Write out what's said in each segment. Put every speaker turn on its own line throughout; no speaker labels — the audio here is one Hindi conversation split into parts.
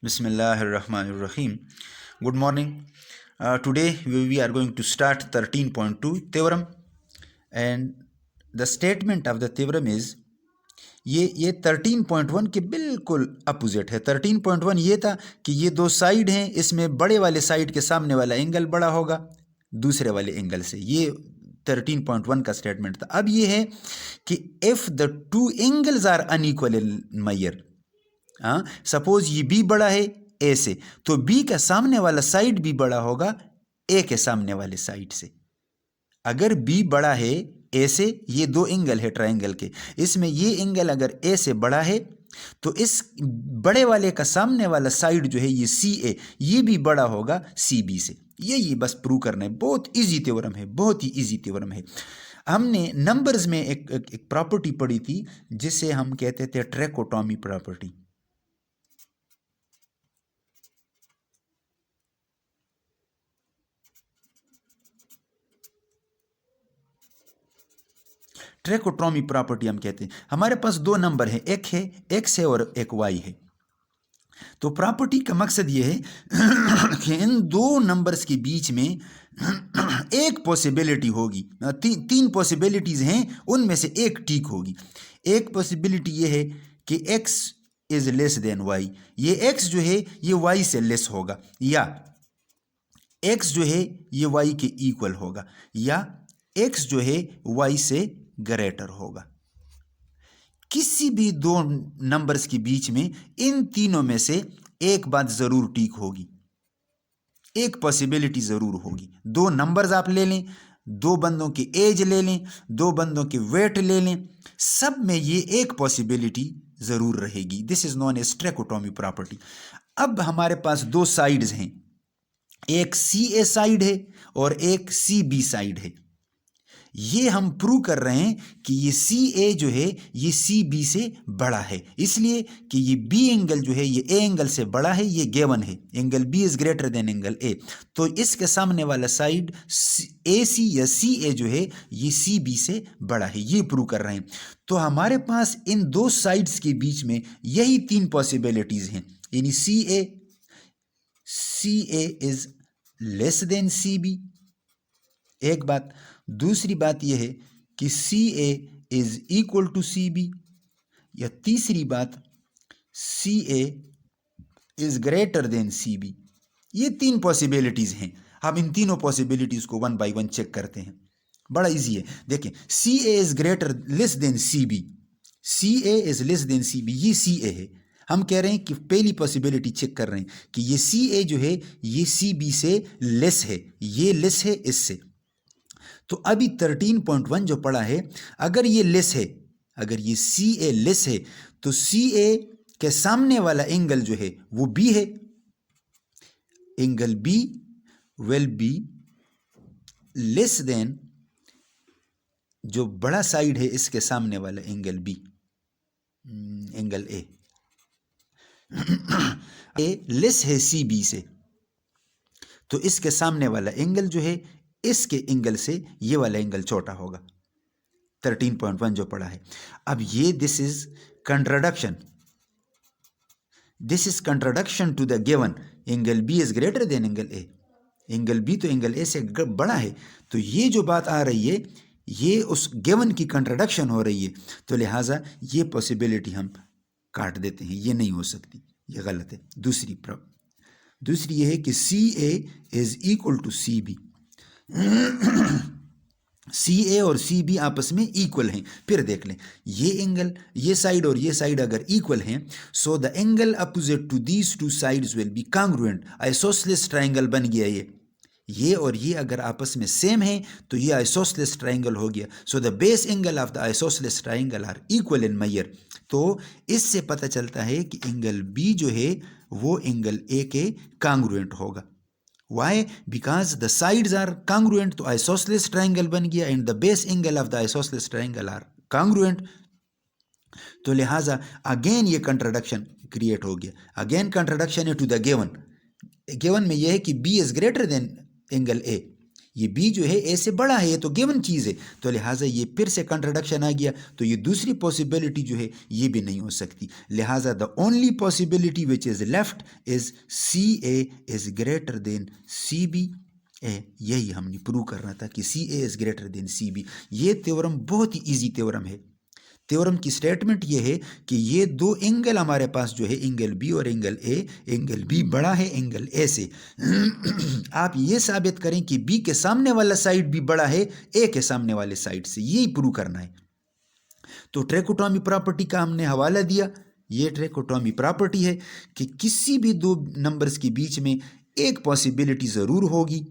Bismillahirrahmanirrahim. Good morning. Today we are going to start 13.2 theorem, and the statement of the theorem is ये 13.1 के बिल्कुल अपोजिट है। 13.1 ये था कि ये दो साइड हैं, इसमें बड़े वाले साइड के सामने वाला एंगल बड़ा होगा दूसरे वाले एंगल से। ये 13.1 का स्टेटमेंट था। अब ये है कि if the two angles are unequal in measure, suppose ये बी बड़ा है ए से, तो बी का सामने वाला साइड भी बड़ा होगा ए के सामने वाले साइड से। अगर बी बड़ा है ए से, ये दो एंगल है ट्रायंगल के, इसमें ये एंगल अगर ए से बड़ा है तो इस बड़े वाले का सामने वाला साइड जो है ये सी ए, ये भी बड़ा होगा सी बी से। ये बस प्रूव करना है। बहुत इजी थ्योरम है, बहुत ही इजी थ्योरम है। हमने नंबर्स में एक प्रॉपर्टी पढ़ी थी जिसे हम कहते थे ट्रैकोटॉमी प्रॉपर्टी। ट्रैकोटॉमी प्रॉपर्टी हम कहते हैं। हमारे पास दो नंबर है, एक है एक्स है और एक वाई है। तो प्रॉपर्टी का मकसद ये है कि इन दो नंबर्स के बीच में एक पॉसिबिलिटी होगी, तीन पॉसिबिलिटीज हैं, उनमें से एक ठीक होगी। एक पॉसिबिलिटी ये है कि x is less then y, ये x जो है ये y से लेस होगा, या x जो है ये y के इक्वल होगा, या x जो है y से ग्रेटर होगा। किसी भी दो नंबर्स के बीच में इन तीनों में से एक बात जरूर ठीक होगी, एक पॉसिबिलिटी जरूर होगी। दो नंबर्स आप ले लें, दो बंदों की एज ले लें, दो बंदों के वेट ले लें, सब में ये एक पॉसिबिलिटी जरूर रहेगी। This is known as trichotomy property. अब हमारे पास दो साइड्स हैं, एक सी ए साइड है और एक सी बी साइड है। ये हम प्रूव कर रहे हैं कि ये सी ए जो है ये सी बी से बड़ा है, इसलिए कि ये बी एंगल जो है ये ए एंगल से बड़ा है, ये गिवन है, angle B is greater than angle A. तो इसके सामने वाला साइड ए सी या सी ए जो है ये सी बी से बड़ा है, ये प्रूव कर रहे हैं। तो हमारे पास इन दो साइड्स के बीच में यही तीन पॉसिबिलिटीज हैं, यानी C A is less than C B, एक बात। दूसरी बात यह है कि C A is equal to C B, या तीसरी बात C A is greater than C B. ये तीन पॉसिबिलिटीज हैं। हम इन तीनों पॉसिबिलिटीज को वन बाय वन चेक करते हैं। बड़ा इजी है। देखिए, C A is greater less than C B, C A is less than C B, ये सी ए है। हम कह रहे हैं कि पहली पॉसिबिलिटी चेक कर रहे हैं कि ये सी ए जो है ये सी बी से लेस है, ये लेस है इससे। तो अभी 13.1 जो पढ़ा है, अगर ये लेस है, अगर ये सी ए लेस है, तो सी ए के सामने वाला एंगल जो है वो बी है, angle B will be less than जो बड़ा साइड है इसके सामने वाला angle B, angle A. A less है सी बी से, तो इसके सामने वाला एंगल जो है इसके एंगल से ये वाला एंगल छोटा होगा। 13.1 जो पढ़ा है। अब ये this is contradiction, this is contradiction to the given angle B is greater than angle A. Angle B तो एंगल ए से बड़ा है, तो ये जो बात आ रही है ये उस गिवन की कंट्राडिक्शन हो रही है, तो लिहाजा ये पॉसिबिलिटी हम काट देते हैं, ये नहीं हो सकती, ये गलत है। दूसरी ये है कि C A is equal to C B, C A और सी बी आपस में इक्वल हैं। फिर देख लें, ये एंगल, ये साइड और ये साइड अगर इक्वल हैं, so the angle opposite to these two sides will be congruent. Isosceles triangle बन गया ये और ये अगर आपस में सेम है तो ये आइसोसेलेस ट्रायंगल हो गया। So the base angle of the isosceles triangle are equal in measure. तो इससे पता चलता है कि एंगल बी जो है वो एंगल ए के कांग्रुएंट होगा। Why? Because the sides are congruent, तो isosceles triangle बन गया, and the base angle of the isosceles triangle are congruent। तो लिहाजा अगेन ये कंट्राडिक्शन क्रिएट हो गया। अगेन कंट्राडिक्शन है टू द गिवन। गिवन में यह है कि B is greater than angle A, ये बी जो है ए से बड़ा है, ये तो गिवन चीज़ है, तो लिहाजा ये फिर से कंट्राडिक्शन आ गया, तो ये दूसरी पॉसिबिलिटी जो है ये भी नहीं हो सकती। लिहाजा the only possibility which is left is C A is greater than C B A. यही हमने प्रूव करना था कि C A is greater than C B. ये थ्योरम बहुत ही ईजी थ्योरम है। थ्योरम की स्टेटमेंट ये है कि ये दो एंगल हमारे पास जो है, एंगल बी और एंगल ए, एंगल बी बड़ा है एंगल ए से। आप ये साबित करें कि बी के सामने वाला साइड भी बड़ा है ए के सामने वाले साइड से, यही प्रूव करना है। तो ट्रैकोटॉमी प्रॉपर्टी का हमने हवाला दिया। ये ट्रैकोटॉमी प्रॉपर्टी है कि किसी भी दो नंबर्स के बीच में एक पॉसिबिलिटी ज़रूर होगी,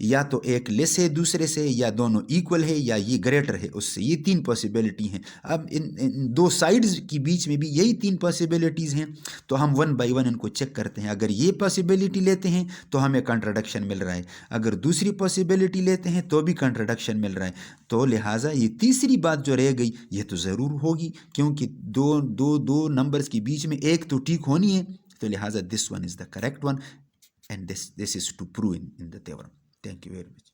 या तो एक लेस है दूसरे से, या दोनों इक्वल है, या ये ग्रेटर है उससे। ये तीन पॉसिबिलिटी हैं। अब इन दो साइड्स के बीच में भी यही तीन पॉसिबिलिटीज़ हैं, तो हम वन बाय वन इनको चेक करते हैं। अगर ये पॉसिबिलिटी लेते हैं तो हमें कंट्राडिक्शन मिल रहा है, अगर दूसरी पॉसिबिलिटी लेते हैं तो भी कंट्राडिक्शन मिल रहा है। तो लिहाजा ये तीसरी बात जो रह गई ये तो ज़रूर होगी, क्योंकि दो नंबर्स के बीच में एक तो ठीक होनी है। तो लिहाजा this one is the correct one, and this is to prove in the theorem. Thank you very much.